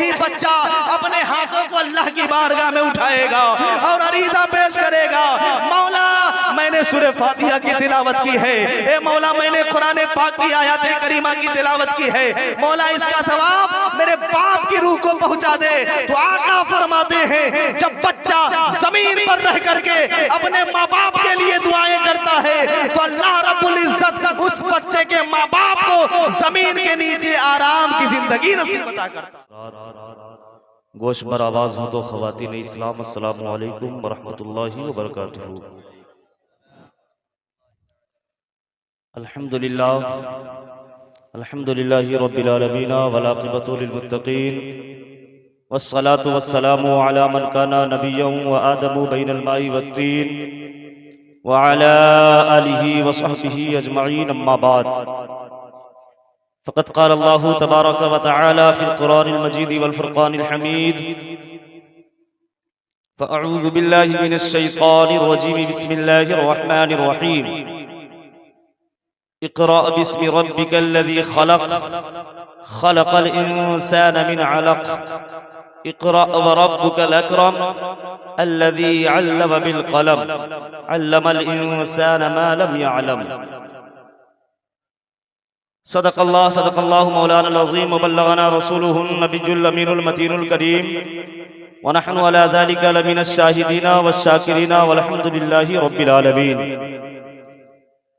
यही बच्चा अपने हाथों को अल्लाह की बारगाह में उठाएगा और अरीज़ा पेश करेगा, मौला मैंने सूरह फातिहा की तिलावत की है, ए मौला मैंने कुरान पाक की आयत करीमा की तिलावत की है, मौला इसका सवाब मेरे बाप की रूह को पहुंचा दे। तो आका फरमाते हैं जब बच्चा जमीन पर रह करके अपने माँ बाप के लिए दुआएं करता है तो अल्लाह रब्बुल इज्जत उस बच्चे के माँ बाप को जमीन के नीचे आराम की जिंदगी नसीब अता करता है। गोश पर आवाज हो तो खवातीन इस्लाम, अस्सलामु अलैकुम व रहमतुल्लाहि व बरकातुहू। अल्हम्दुलिल्लाह अल्हम्दुलिल्लाहि रब्बिल आलमीन वल आक़िबतु लिल मुत्तक़ीन वस्सलातु वस्सलामु अला मन काना नबिय्यन व आदमु बैनल माई वत्तीन व अला आलिहि व सहबिहि अजमईन, अम्मा बाद। फ़क़द क़ाल अल्लाहु तबारक व तआला फ़िल क़ुरानिल मजीद वल फ़ुरक़ानिल हमीद, फ़अऊज़ु बिल्लाहि मिनश शैतानिर रजीम, बिस्मिल्लाहिर रहमानिर रहीम। इक़रा बिस्मि रब्बिकल्लज़ी ख़लक़, ख़लक़ल इंसान मिन अलक़, इक़रा व रब्बुकल अकरम, अल्लज़ी अल्लम बिल क़लम, अल्लमल इंसान मा लम यअलम। सदक़ल्लाहु मौलाना अज़ीम व बल्लगना रसूलुहुन नबियुल अमीनुल मतीनुल करीम व नहनु अला ज़ालिका लमिनश शाहिदीन वश-शाकिरीन वल्हम्दुलिल्लाहि रब्बिल आलमीन।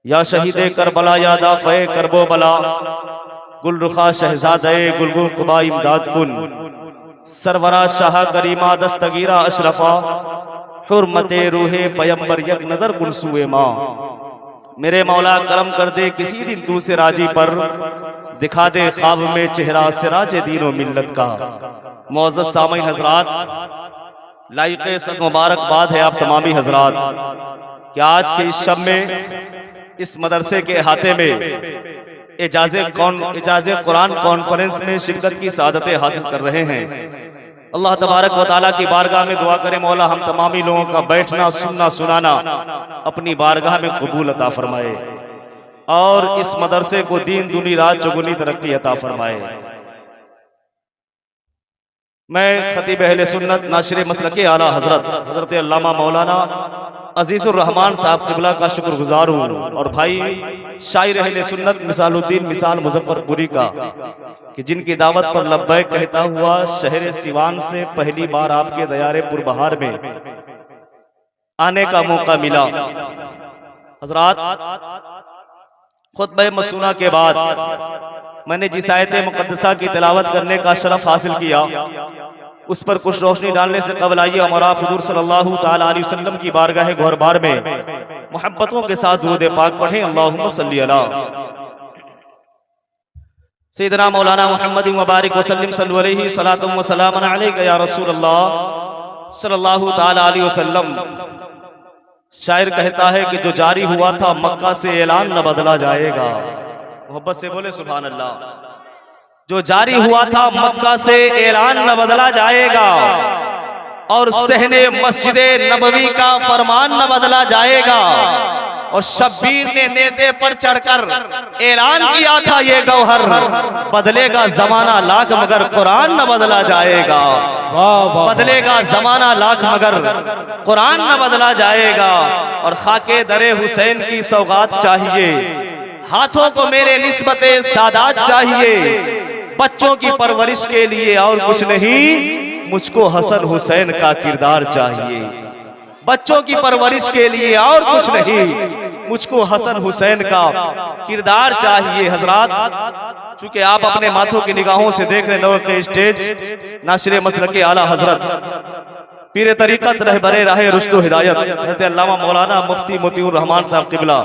या शहीदे करबला या दाफ़े करबो बला, गुलरुखा शहजादे गुलगुल कुबा इमदाद कुन, सरवरा शाह करीमा दस्तगीरा अशरफा, हुर्मते रूहे पैगंबर यक नजर कुलसुए माँ। मेरे मौला करम कर दे किसी दिन तू से राजी पर, दिखा दे ख्वाब में चेहरा सिराज दीनो मिल्लत का। मौजूद सामीन हजरात, लाइक़े सद मुबारकबाद है आप तमामी हजरात कि आज के इस शब में इस मदरसे के अहाते में इजाज़े कुरान कॉन्फ्रेंस में शिरकत की सादतें हासिल कर रहे हैं। अल्लाह तबारक व तआला की बारगाह में दुआ करें मौला हम तमामी लोगों का बैठना सुनना सुनाना अपनी बारगाह में कबूल अता फरमाए और इस मदरसे को दीन दुनी रात चौगुनी तरक्की अता फरमाए। मैं खतीब अहले सुन्नत नाशिर मसलके आला हजरत अल्लामा मौलाना अजीजुर रहमान साहब क़िबला का शुक्रगुजार हूँ और भाई शायर अहले सुन्नत मिसालुद्दीन मिसाल मुजफ्फरपुरी का कि जिनकी दावत पर लब्बैक कहता हुआ शहर सिवान से पहली बार आपके दयारे पुरबहार में आने का मौका मिला। हजरात, खुतबे मसूना के बाद मैंने जिस आयत मुक़द्दसा की तिलावत करने का शरफ हासिल किया उस पर कुछ रोशनी डालने से कबल आइए हमारा हुजूर सल्लल्लाहु तआला अलैहि वसल्लम की बारगाह गौरबार में मोहब्बतों के साथ दुरूद पाक पढ़ें। अल्लाहुम्मा सल्ली अला सय्यिदना मौलाना मुहम्मद व बारिक वसल्लिम सल्लल्लाहु अलैहि सलातु व सलामन अलैका या रसूल अल्लाह सल्लल्लाहु तआला अलैहि वसल्लम। शायर कहता है कि जो जारी हुआ था मक्का से ऐलान न बदला जाएगा। मोहब्बत से बोले सुभान अल्लाह। जो जारी हुआ था मक्का से ऐलान न बदला जाएगा और सहने मस्जिदे नबवी का फरमान न बदला जाएगा। और शब्बीर ने नेज़े पर चढ़कर ऐलान किया था ये गौहर बदलेगा जमाना लाख मगर कुरान न बदला जाएगा। बदलेगा जमाना लाख मगर कुरान न बदला जाएगा। और खाके दरे हुसैन की सौगात चाहिए, हाथों को मेरे निस्बते सादात चाहिए। बच्चों की परवरिश के लिए और कुछ नहीं, मुझको हसन हुसैन का किरदार चाहिए। बच्चों की परवरिश के लिए और कुछ नहीं, मुझको हसन हुसैन का किरदार चाहिए। हजरात, चूंकि आप अपने माथों की निगाहों से देख रहे लोगों के स्टेज नाशिर मसलके आला हजरत पीर तरीकत रहबरे राहे रुश्द हिदायत हज़रत अल्लामा मौलाना मुफ्ती मोतीउर रहमान साहब क़िबला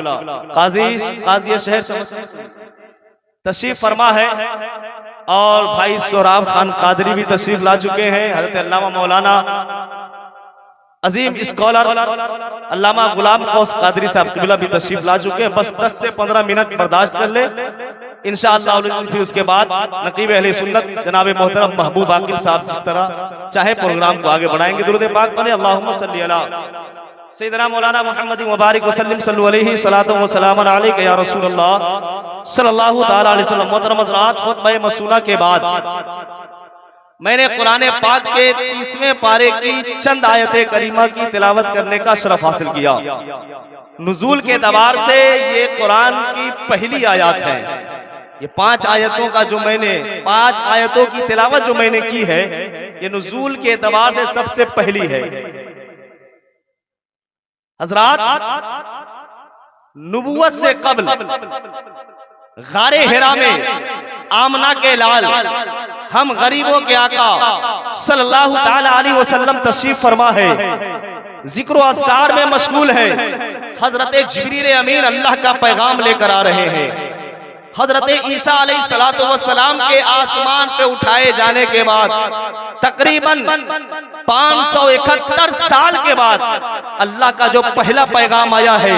काजी शहर से तशरीफ फरमा है और भाई सोराब खान कादरी भी तशरीफ ला चुके हैं। हज़रत अल्लामा मौलाना अजीम स्कॉलर अल्लामा गुलाम कौस कादरी साहब क़िबला भी तशरीफ ला चुके हैं। बस 10 से 15 मिनट बर्दाश्त कर ले, इंशाअल्लाह फिर उसके बाद नकीब अहले सुन्नत जनाब मोहतरम महबूब आकिल साहब जिस तरह चाहे प्रोग्राम को आगे बढ़ाएंगे। दुरूद पाक पढ़े। अल्लाहुम्मा सल्ली अला सय्यदना मौलाना मुहम्मद व बारिक वसल्लम सल्लल्लाहु अलैहि सलातु व सलामन अलैका या रसूल अल्लाह सल्लल्लाहु तआला अलैहि वसल्लम। मोहतरम हज़रात, खुतबा मसूना के बाद मैंने कुरान पाक के 30वें पारे की चंद आयतें करीमा की तिलावत करने का शरफ हासिल किया। नुज़ूल के एतबार से ये कुरान की पहली आयत है। ये 5 आयतों का जो मैंने 5 आयतों की तिलावत जो मैंने की है, ये नुज़ूल के एतबार से सबसे पहली है। हजरात, नबुव्वत से कब्ल गारे हिरा में आमना के लाल हम गरीबों के आका सल्लल्लाहु ताला अलैहि वसल्लम तशरीफ फरमा है, जिक्र अस्कार में मशगूल है। हजरत जिब्रील अमीन अल्लाह का पैगाम लेकर आ रहे हैं। हजरत ईसा अलैहिस्सलातु वस्सलाम के आसमान पे उठाए जाने के बाद तकरीबन 571 साल के बाद अल्लाह का जो पहला पैगाम आया है,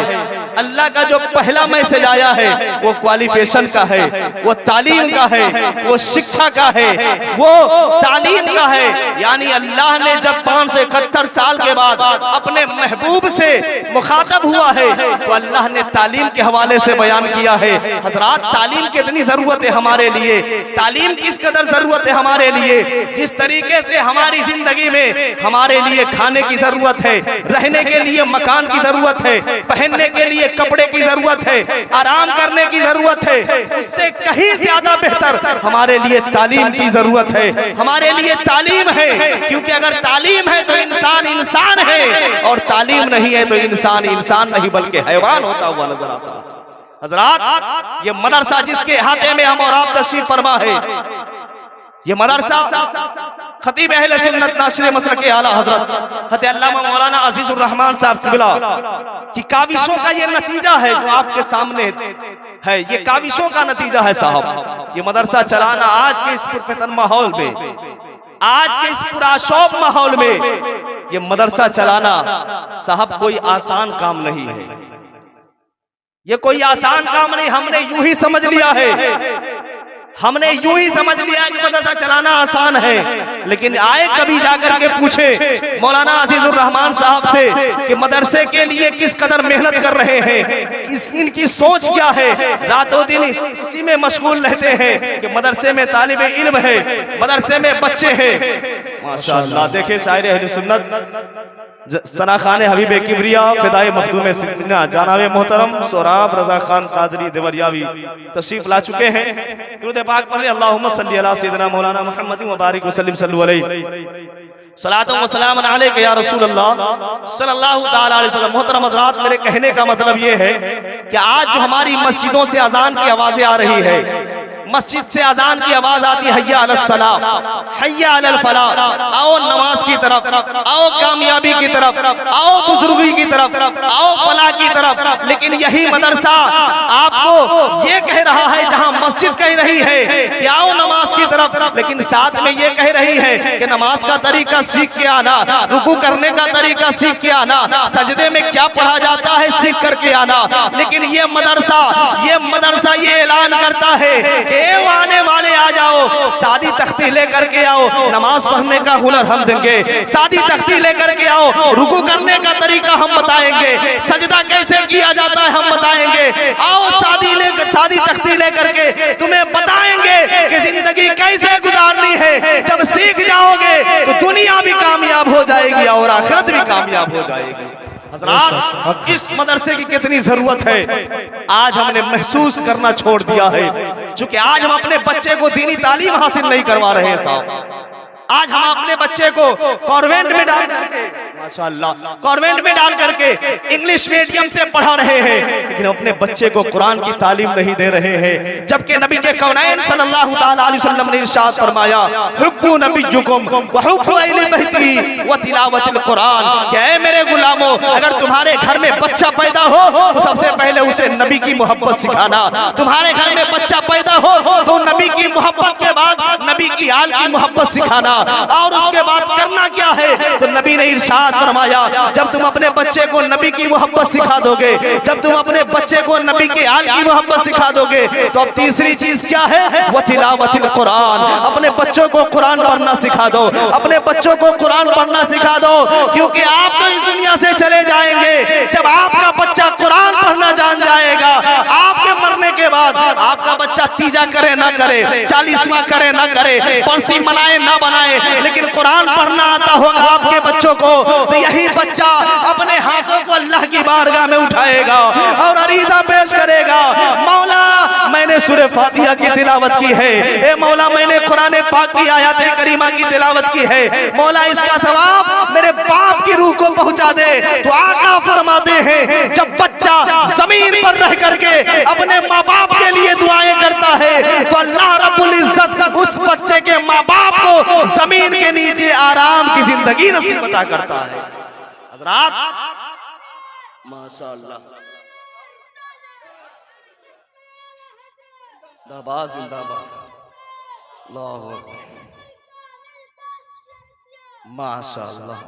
अल्लाह का जो पहला मैसेज आया है, वो क्वालिफिकेशन का है, वो तालीम का है, वो शिक्षा का है, वो तालीम का है। यानी अल्लाह ने जब 571 साल के बाद अपने महबूब से मुखातब हुआ है तो अल्लाह ने तालीम के हवाले से बयान किया है। हजरात, तालीम कितनी जरूरत है हमारे लिए, तालीम किस कदर जरूरत है हमारे लिए। जिस तरीके से हमारी जिंदगी में हमारे लिए खाने की जरूरत है, रहने के लिए मकान की जरूरत है, पहनने के लिए कपड़े की जरूरत है, आराम करने की जरूरत है, उससे कहीं ज्यादा बेहतर हमारे लिए तालीम की जरूरत है। हमारे लिए तालीम है, क्योंकि अगर तालीम है तो इंसान इंसान है, और तालीम नहीं है तो इंसान इंसान नहीं बल्कि हैवान होता हुआ नजर आता है। हजरात, ये मदरसा जिसके हाथे में हम और आप तशरीफ फरमा है, ये मदरसा खतीब अहले सुन्नत नासिर मसलक आला हजरत अल्लामा मौलाना अजीजुर रहमान साहब किबला की काविशों का ये नतीजा है जो आपके सामने है। ये काविशों का नतीजा है साहब। ये मदरसा चलाना आज के इस पुरफितन माहौल में, आज के इस पुराशौक माहौल में, ये मदरसा चलाना साहब कोई आसान काम नहीं है। ये कोई आसान काम नहीं। हमने यूं ही समझ लिया है, हमने यूं ही समझ लिया कि मदरसा चलाना आसान है, लेकिन आए कभी जाकर के पूछे मौलाना अजीजुर रहमान साहब से कि मदरसे के लिए किस कदर मेहनत कर रहे हैं, इनकी सोच क्या है। रातों दिन इसी में मशगूल रहते हैं कि मदरसे में तालिबे इल्म है, मदरसे में बच्चे हैं। माशाअल्लाह, देखे शायर अहले सुन्नत सना खान हबीब किबरिया फिदाए मखदूम सिलसिला जनाब मोहतरम सोराब रजा खान कादरी देवरियावी तशरीफ ला चुके हैं। दुरूद पाक पढ़े, अल्लाहुम्मा सल्ली अला सय्यिदिना मौलाना मुहम्मद व बारिक वसल्लिम सल्लल्लाहु अलैहि सलातो व सलाम अलैका या रसूल अल्लाह सल्लल्लाहु ताला अलैहि वसल्लम। मोहतरम हज़रात, मेरे कहने का मतलब ये है कि आज जो हमारी मस्जिदों से अजान की आवाजें आ रही है, मस्जिद से अजान की आवाज आती है हय्या अलस सलाह, हय्या अलल फलाह, आओ नमाज की तरफ, आओ कामयाबी की तरफ, आओ बुजुर्गी की तरफ, आओ फलाह की तरफ। लेकिन यही मदरसा आपको ये कह रहा है, जहां मस्जिद कह रही है कि आओ नमाज की तरफ, लेकिन साथ में ये कह रही है कि नमाज का तरीका सीख के आना, रुकू करने का तरीका सीख के आना, सजदे में क्या पढ़ा जाता है सीख करके आना। लेकिन ये मदरसा ये ऐलान करता है कि आने वाले आ जाओ, सादी तख्ती लेकर के आओ, नमाज पढ़ने का हुनर हम देंगे, सादी तख्ती लेकर के आओ, रुकू करने का तरीका हम बताएंगे, सजदा कैसे किया जाता है हम बताएंगे, आओ सादी तख्ती लेकर के तुम्हें बताएंगे कि जिंदगी कैसे गुजारनी है। जब सीख जाओगे तो दुनिया भी कामयाब हो जाएगी और आखिरत भी कामयाब हो जाएगी। हज़रात, इस मदरसे की कितनी जरूरत है आज हमने महसूस करना छोड़ दिया है। क्योंकि आज हम अपने बच्चे को दीनी तालीम हासिल नहीं करवा रहे हैं साहब। आज हम अपने बच्चे को कॉन्वेंट में डाल करके, माशाअल्लाह, कॉन्वेंट में डाल करके इंग्लिश मीडियम से पढ़ा रहे हैं, लेकिन अपने बच्चे को कुरान की तालीम नहीं दे रहे हैं। जबकि नबी के कौनैन सल्लल्लाहु ताला अलैहि वसल्लम ने इरशाद फरमाया, हुब्बु नबियुकुम व हुब्बु अहली बैती व तिलावतिल कुरान, क्या है मेरे गुलामों, अगर तुम्हारे घर में बच्चा पैदा हो तो सबसे पहले उसे नबी की मोहब्बत सिखाना। तुम्हारे घर में बच्चा पैदा हो तो नबी की मोहब्बत के बाद नबी की आल की मोहब्बत सिखाना। और उसके बाद करना क्या है, तो नबी ने इरशाद फरमाया, जब तुम अपने बच्चे को नबी की मोहब्बत सिखा दोगे, जब तुम अपने बच्चे को नबी के आल की मोहब्बत सिखा दोगे, तो अब तीसरी चीज क्या है, वो तिलावतिल कुरान, अपने बच्चों को कुरान पढ़ना सिखा दो, अपने बच्चों को कुरान पढ़ना सिखा दो। क्योंकि आप तो इस दुनिया से चले जाएंगे, जब आपका बच्चा कुरान पढ़ना जान जाएगा, आपके मरने के बाद आपका बच्चा बच्चा तीजा करे ना करे, 40वां करे ना करे, बरसी मनाए ना बनाए, लेकिन कुरान पढ़ना आता होगा आपके बच्चों को, तो यही बच्चा अपने हाथों को अल्लाह की बारगाह में उठाएगा और अरीजा पेश करेगा, मौला मैंने सूरह फातिहा की तिलावत की है, ए मौला मैंने कुरान पाक की आयत करीमा की तिलावत की है, मौला इसका सवाब मेरे बाप की रूह को पहुंचा दे। तो आका फरमाते हैं जब बच्चा जमीन पर रह करके अपने माँ बाप के लिए दुआएं करता है तो अल्लाह रब्बुल इज्जत उस बच्चे के माँ बाप को जमीन के नीचे आराम की जिंदगी नसीब अता करता है। हजरात माशाअल्लाह, जिंदाबाद जिंदाबाद, अल्लाहू अकबर, माशाअल्लाह,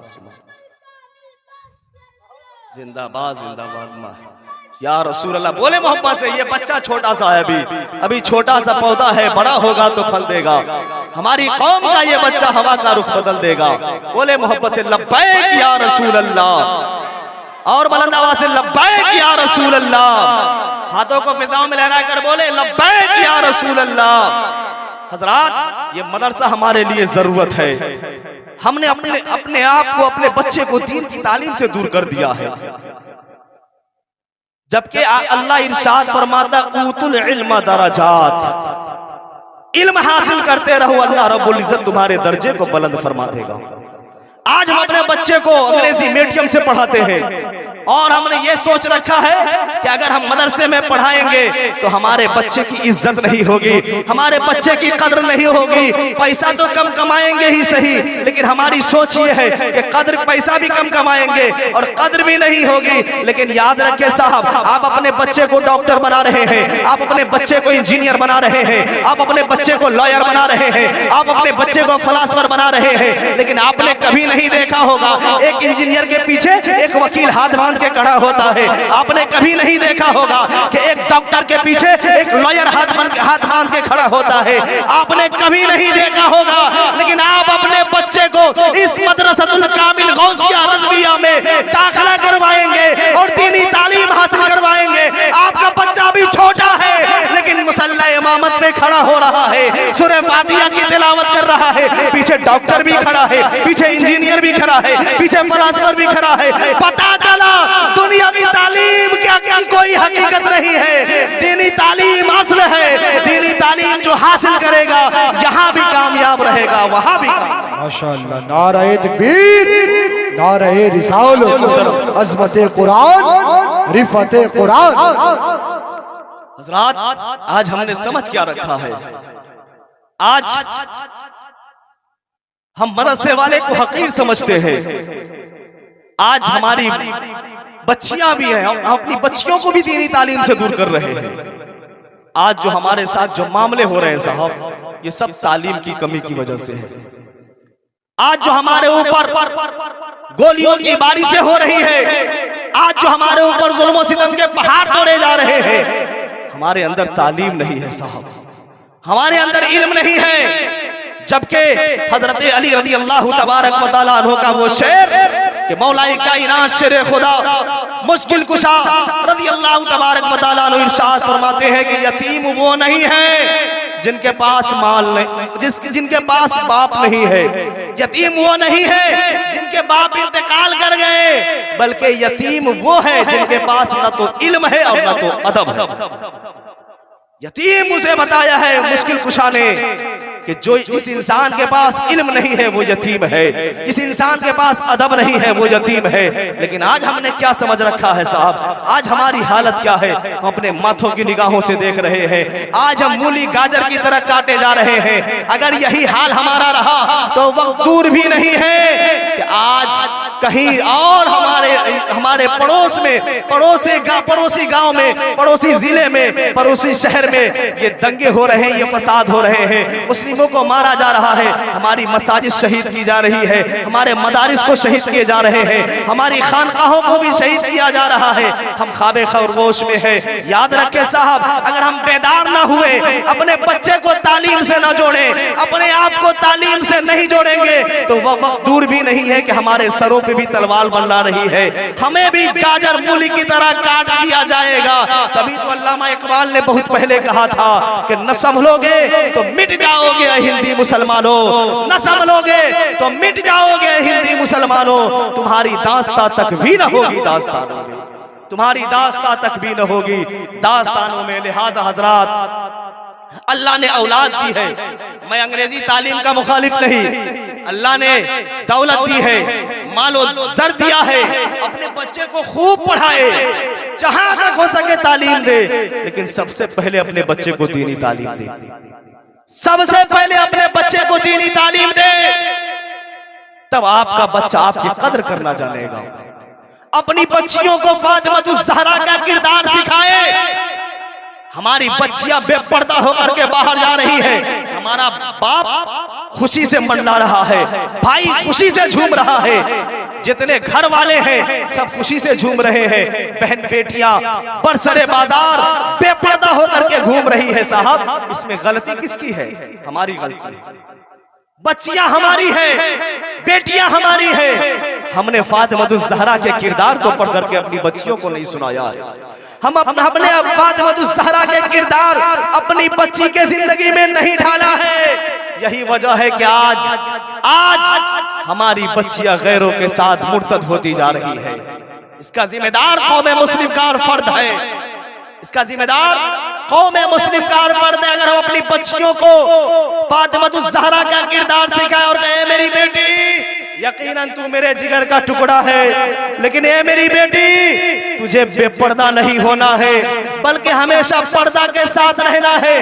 जिंदाबाद जिंदाबाद। माँ या रसूल अल्लाह, बोले मोहब्बत से, ये बच्चा छोटा सा है, अभी छोटा सा पौधा है, बड़ा होगा तो फल देगा, हमारी कौम का ये बच्चा हवा का रुख बदल देगा। बोले मोहब्बत से लब्बैक या रसूल अल्लाह, और बुलंद आवाज से लब्बैक या रसूल अल्लाह, हाथों को फिजाओं में लहरा कर बोले लब्बैक या रसूल अल्लाह। हजरात ये मदरसा हमारे लिए जरूरत है, हमने अपने आप को, अपने बच्चे को दीन की तालीम से दूर कर दिया है, जबकि अल्लाह इरशाद फरमाता ऊतुल इल्म दरजात, इल्म हासिल करते रहो, अल्लाह रब्बुल इज्जत तुम्हारे दर्जे को बुलंद फरमा देगा। आज हम अपने बच्चे को अंग्रेजी मीडियम से पढ़ाते हैं और हमने ये सोच रखा है कि अगर हम मदरसे में पढ़ाएंगे तो हमारे बच्चे की इज्जत नहीं होगी, हमारे बच्चे की कद्र नहीं होगी, पैसा तो कम कमाएंगे ही सही, लेकिन हमारी सोच ये है कि कद्र, पैसा भी कम कमाएंगे और कद्र भी नहीं होगी। लेकिन याद रखें साहब, आप अपने बच्चे को डॉक्टर बना रहे हैं, आप अपने बच्चे को इंजीनियर बना रहे हैं, आप अपने बच्चे को लॉयर बना रहे हैं, आप अपने बच्चे को फिलोसोफर बना रहे हैं, लेकिन आपने कभी नहीं देखा होगा एक इंजीनियर के पीछे एक वकील हाथ बांध के खड़ा होता है, आपने कभी नहीं देखा होगा कि एक डॉक्टर के पीछे एक लॉयर हाथ बांध के खड़ा होता है, आपने कभी नहीं देखा होगा। लेकिन आप अपने बच्चे को इस मदरसतुल कामिल गौसिया रज़विया में दाखिला करवाएंगे और दीनी तालीम हासिल करवाएंगे। आपका बच्चा भी छोटा है लेकिन मुसल्ला इमामत में खड़ा हो रहा है, सूरह फातिहा की तिलावत कर रहा है, पीछे डॉक्टर भी खड़ा है, पीछे इंजीनियर भी खड़ा है, पीछे फिलोसोफर भी खड़ा है। पता चला दुनियावी तालीम क्या कोई हकीकत नहीं है, दीनी तालीम असल है, दीनी तालीम जो हासिल करेगा यहाँ भी कामयाब रहेगा, वहाँ भी। माशाअल्लाह, नारे तकबीर, नारे रिसालत, अज़मते कुरान, रिफते कुरान। हज़रात आज हमने समझ क्या रखा है, आज हम मदरसे वाले को हकीर समझते हैं। आज हमारी बच्चियां भी हैं, हम अपनी बच्चियों को भी दीनी तालीम से दूर कर रहे हैं। आज जो हमारे साथ जो मामले हो रहे हैं साहब, ये सब तालीम की कमी की वजह से है। आज जो हमारे ऊपर गोलियों की बारिशें हो रही है, आज जो हमारे ऊपर जुल्म सितम के पहाड़ तोड़े जा रहे हैं, हमारे अंदर तालीम नहीं है साहब, हमारे अंदर इल्म नहीं है। जबकि हजरत अली रज़ी अल्लाह तबारक व तआला अन्हु का वो शेर कि मौलाए कायनात शेर खुदा मुश्किल कुशा रज़ी अल्लाह तबारक व तआला अन्हु इरशाद फरमाते हैं कि यतीम वो नहीं है जिनके पास माल नहीं, जिनके पास बाप नहीं है, यतीम वो नहीं है जिनके बाप इंतकाल कर गए, बल्कि यतीम वो है जिनके पास न तो इल्म है और न तो अदब है। यतीम उसे बताया है मुश्किल कुशा ने कि जो जिस इंसान के पास इल्म नहीं है वो यतीम है, जिस इंसान के पास अदब नहीं है वो यतीम है। लेकिन आज हमने क्या समझ रखा है साहब, आज हमारी हालत क्या है, हम अपने माथों की निगाहों से देख रहे हैं, आज हम मूली गाजर की तरह काटे जा रहे हैं। अगर यही हाल हमारा रहा तो वक्त दूर भी नहीं है कि आज कहीं और हमारे पड़ोस में, पड़ोसी गांव में, पड़ोसी जिले में, पड़ोसी शहर में ये दंगे हो रहे हैं, ये फसाद हो रहे हैं, मुस्लिमों को मारा जा रहा है, हमारी मसाजिद शहीद की जा रही है, हमारे मदारिस को शहीद किए जा रहे हैं, हमारी खानकाहों को भी शहीद किया जा रहा है। हम ख्वाबे खरगोश में है। याद रखे साहब, अगर हम बेदार ना हुए, अपने बच्चे को तालीम से ना जोड़ें, अपने आप को तालीम से नहीं जोड़ेंगे तो वह वक्त दूर भी नहीं है कि हमारे सरों पे भी तलवार बना रही है, हमें भी गाजर मूली की तरह काट दिया जाएगा। तभी तो अल्लामा इकबाल ने बहुत पहले कहा था कि न संभलोगे तो मिट जाओगे हिंदी मुसलमानों, न संभलोगे तो मिट जाओगे हिंदी मुसलमानों। तुम्हारी दास्तां तक भी न होगी दास्तानों में, तुम्हारी दास्तां तक भी न होगी दास्तानों में। लिहाजा हजरात, अल्लाह ने औलाद दी है, मैं अंग्रेजी तालीम का मुखालिफ नहीं, अल्लाह ने दौलत दी है, मालो जर दिया है, अपने बच्चे को खूब पढ़ाए, जहां तक हो सके तालीम दे, लेकिन सबसे पहले अपने बच्चे को दीनी तालीम दे, सबसे पहले अपने बच्चे को दीनी तालीम दे, तब आपका बच्चा आपकी कद्र करना जानेगा। अपनी बच्चियों को फातिमातुज़ ज़हरा का किरदार सिखाए। हमारी बच्चियां बेपर्दा होकर के बाहर जा रही है, हमारा बाप खुशी से मंडला रहा है, भाई खुशी से झूम रहा है, जितने घर वाले हैं सब खुशी से झूम रहे हैं, बहन बेटियां बरसरे बाजार बेपर्दा होकर के घूम रही है। साहब, इसमें गलती किसकी है? हमारी गलती। बच्चियां हमारी है, बेटियां हमारी है, हमने फातिमातुज़ ज़हरा के किरदार को पढ़ करके अपनी बच्चियों को नहीं सुनाया है। हम अपने फातिमातुज़ ज़हरा के किरदार अपनी बच्ची के जिंदगी में नहीं ढाला है। यही वजह है कि आज हमारी बच्चियां गैरों के साथ मुर्तद होती जा रही है। इसका जिम्मेदार कौम मुस्लिम का फर्द है, इसका जिम्मेदार कौम मुस्लिम का फर्द है। अगर हम अपनी बच्चियों को फातिमातुज़ ज़हरा का किरदार सिखाए और कहे मेरी बेटी यकीनन तू मेरे जिगर का टुकड़ा है, लेकिन ए मेरी बेटी तुझे बेपर्दा नहीं होना है, बल्कि हमेशा पर्दा के साथ रहना है,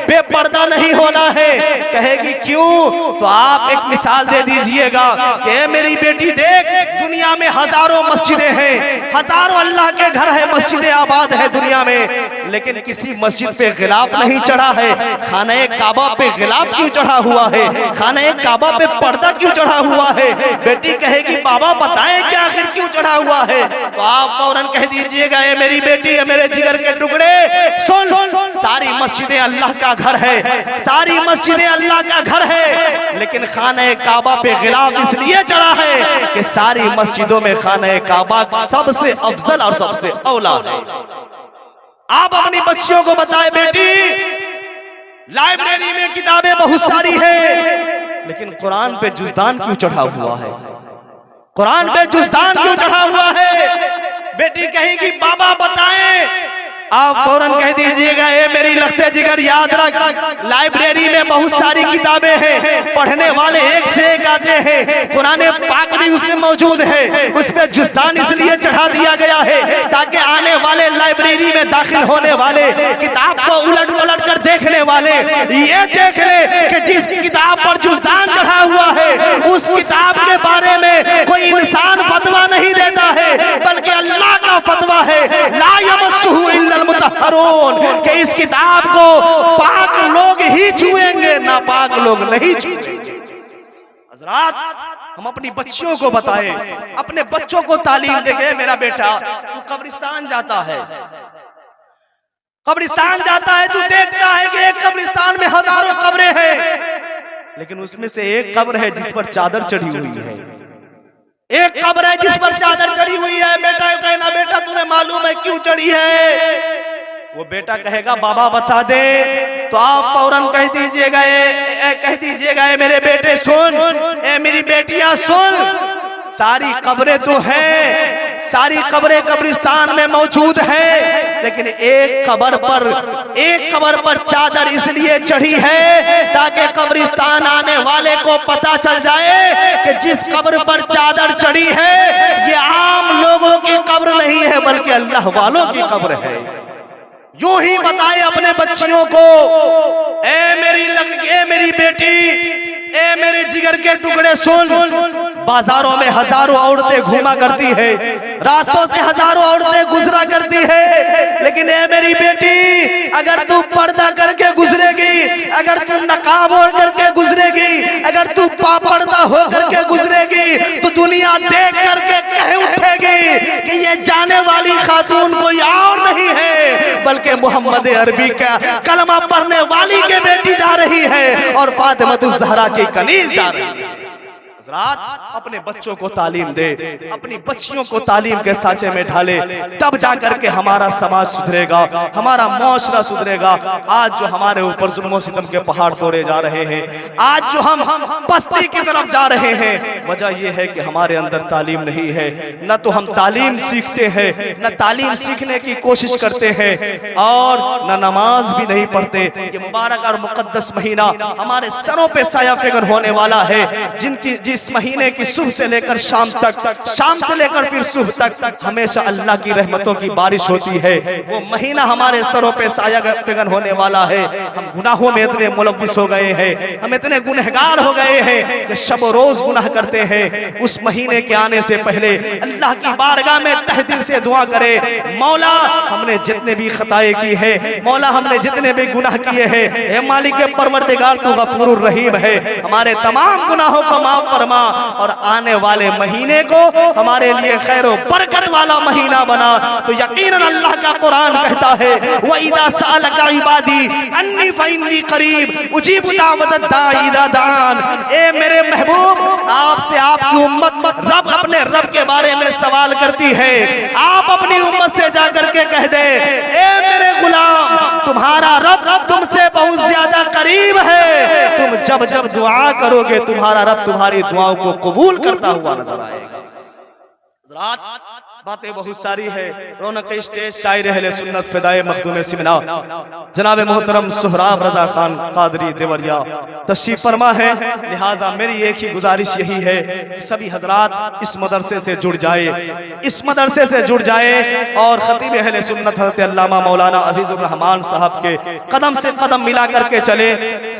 बेपर्दा नहीं होना है। कहेगी क्यों? तो आप एक मिसाल दे दीजिएगा कि ए मेरी बेटी देख, दुनिया में हजारों मस्जिदें हैं, हजारों अल्लाह के घर है, मस्जिदें आबाद है दुनिया में, लेकिन किसी मस्जिद पे गिलाफ नहीं चढ़ा है। खाने काबा पे गिलाफ क्यों चढ़ा हुआ है? खाने काबा पे पर्दा क्यों चढ़ा हुआ है? बेटी कहेगी बाबा बताएं कि आखिर क्यों चढ़ा हुआ है? तो आप फौरन कह दीजिएगा ए मेरी बेटी है, मेरे जिगर के टुकड़े, सुन, सारी मस्जिदें अल्लाह का घर है, सारी मस्जिदें अल्लाह का घर है, लेकिन खाने काबा पे गिलाफ इसलिए चढ़ा है कि सारी मस्जिदों में खाने काबा सबसे अफजल और सबसे औला है। आप अपनी बच्चियों को बताएं बेटी लाइब्रेरी में किताबें बहुत सारी हैं, लेकिन कुरान पे जुज़दान क्यों चढ़ा हुआ है? कुरान पे जुज़दान क्यों चढ़ा हुआ है? बेटी कहेगी बाबा बताएं, आप फौरन कह दीजिएगा ए मेरी लखते जिगर याद रख, लाइब्रेरी में बहुत सारी किताबें हैं, पढ़ने वाले एक से एक आते हैं, कुरान पाक भी उसमें मौजूद है, उस पे जुज़दान इसलिए चढ़ा दिया गया है ताकि आने वाले लाइब्रेरी में दाखिल होने वाले किताब को उलट पलट कर देखने वाले ये देख ले कि जिस किताब पर जुज़दान चढ़ा हुआ है उस किताब के बारे में कोई इंसान फतवा नहीं देता है, बल्कि अल्लाह का फतवा है, ला यमस्सुहु इल्लल मुतहहरून, कि इस किताब को पाक लोग ही छुएंगे, नापाक लोग नहीं छुएंगे। हज़रात, हम अपनी बच्चियों को बताएं, अपने बच्चों को तालीम देंगे। मेरा बेटा तू कब्रिस्तान जाता है, कब्रिस्तान जाता है, तू देखता है कि एक कब्रिस्तान में हजारों कब्रें हैं, लेकिन उसमें से एक कब्र है जिस पर चादर चढ़ी हुई है, एक कब्र है जिस पर चादर चढ़ी हुई है। बेटा कहना बेटा तुम्हें मालूम है क्यों चढ़ी है? वो बेटा कहेगा बाबा बता दे, तो आप फौरन कह दीजिएगा ए मेरे बेटे सुन, ए मेरी बेटियां सुन, सारी कब्रें तो हैं, सारी कब्रें कब्रिस्तान में मौजूद है, लेकिन एक कब्र पर चादर इसलिए चढ़ी है ताकि कब्रिस्तान आने वाले को पता चल जाए कि जिस कब्र पर चादर चढ़ी है ये आम लोगों की कब्र नहीं है, बल्कि अल्लाह वालों की कब्र है। यूं ही बताए अपने बच्चियों को, ए मेरी बेटी, ए मेरे जिगर के टुकड़े सुन, बाजारों में हजारों औरतें घूमा करती है, रास्तों से हजारों औरतें गुजरा करती है, लेकिन ए मेरी बेटी अगर तू पर्दा करके गुजरेगी, अगर तू नकाब ओढ़ करके गुजरेगी, अगर तू पापर्दा हो करके गुजरेगी, तो दुनिया देख करके कह उठेगी कि ये जाने वाली खातून कोई और नहीं है बल्कि मोहम्मद अरबी का कलमा पढ़ने वाली के बेटी जा रही है और फातिमातुज़ ज़हरा की कनीज़ जा रही है। हज़रात अपने बच्चों को तालीम दे, अपनी बच्चियों को तालीम के सांचे में ढाले, तब जाकर के हमारा समाज सुधरेगा, हमारा मुआशरा सुधरेगा। आज जो हमारे ऊपर जुल्म सितम के पहाड़ तोड़े जा रहे हैं, आज जो हम बस्ती की तरफ जा रहे हैं, वजह यह है कि हमारे अंदर तालीम नहीं है। न तो हम तालीम सीखते हैं, न तालीम सीखने की कोशिश करते हैं, और न नमाज भी नहीं पढ़ते। ये मुबारक और मुकद्दस महीना हमारे सरों पे साया फिगर होने वाला है, जिस महीने की सुबह से लेकर शाम तक, शाम से लेकर फिर सुबह तक हमेशा अल्लाह की रहमतों की बारिश होती है। वो महीना हमारे सरों पे साया फिगर होने वाला है। हम गुनाहों में इतने मुलव्विस हो गए हैं, हम इतने गुनहगार हो गए हैं कि शब रोज गुनाह करते हैं। उस महीने के आने से पहले अल्लाह की बारगाह में तहे दिल से दुआ करे, मौला हमने जितने भी खताएं की है, मौला हमने जितने भी गुनाह किए हैं, ए मालिक परवरदिगार तू गफूरुर रहीम है, हमारे तमाम गुनाहों को माफ फरमा और आने वाले महीने को हमारे लिए खैर और बरकत वाला महीना बना। तो यकीनन अल्लाह का कुरान कहता है, व इदा सअलका इबादी अन्नी फइन्नी करीब उजीबु दावतद दाई इदा दान। ए मेरे महबूब, आपसे आपकी उम्मत रब अपने रब के बारे में सवाल करती है। आप अपनी उम्मत से जाकर के कह दे, ए मेरे गुलाम, तुम्हारा रब तुमसे बहुत ज्यादा करीब है। तुम जब जब दुआ करोगे तुम्हारा रब तुम्हारी दुआओं को कबूल करता हुआ नजर आएगा। बातें बहुत सारी है। रौनक स्टेज शायर अहले सुन्नत फिदाए मखदूम सिमना जनाब मोहतरम सोहराब रजा खान कादरी देवरिया तशरीफ फरमा है। लिहाजा मेरी एक ही गुजारिश यही है कि सभी हजरात इस मदरसे से जुड़ जाए, इस मदरसे से जुड़ जाए और खतीब अहले सुन्नत हज़रत अल्लामा मौलाना अजीजुर रहमान साहब के कदम से कदम मिला करके चले,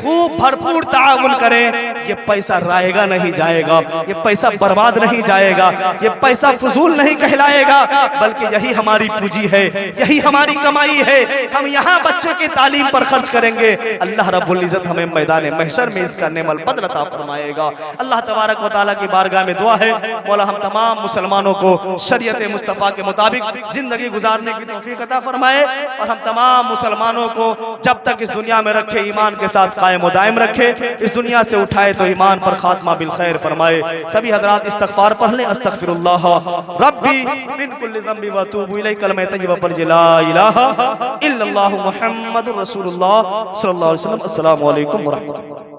खूब भरपूर ताउन करें। ये पैसा रायगा नहीं जाएगा, ये पैसा बर्बाद नहीं जाएगा, ये पैसा फजूल नहीं कहलाएगा, बल्कि यही हमारी पूंजी है, यही हमारी कमाई है। हम यहाँ बच्चे की तालीम पर खर्च करेंगे, अल्लाह रब्बुल इज्जत हमें मैदान महशर में इसका नेमल बदल अता फरमाएगा। अल्लाह तबारक व तआला की बारगाह में दुआ है, मौला हम तमाम मुसलमानों को शरीयत मुस्तफ़ा के मुताबिक जिंदगी गुजारने की तौफीक अता फरमाए और हम तमाम मुसलमानों को जब तक इस दुनिया में रखे ईमान के साथ कायम व दायम रखे, इस दुनिया से उठाए तो ईमान पर खात्मा बिल खैर फरमाए। सभी हजरात इस्तगफार पढ़ लें, अस्तगफिरुल्लाह रब्बी मिन कुल्लि ज़ंबि व अतूबु इलैहि, कलमा तय्यबा पर ला इलाहा इल्लल्लाहु मुहम्मदुर रसूलुल्लाह सल्लल्लाहु अलैहि वसल्लम। अस्सलामु अलैकुम व रहमतुल्लाह।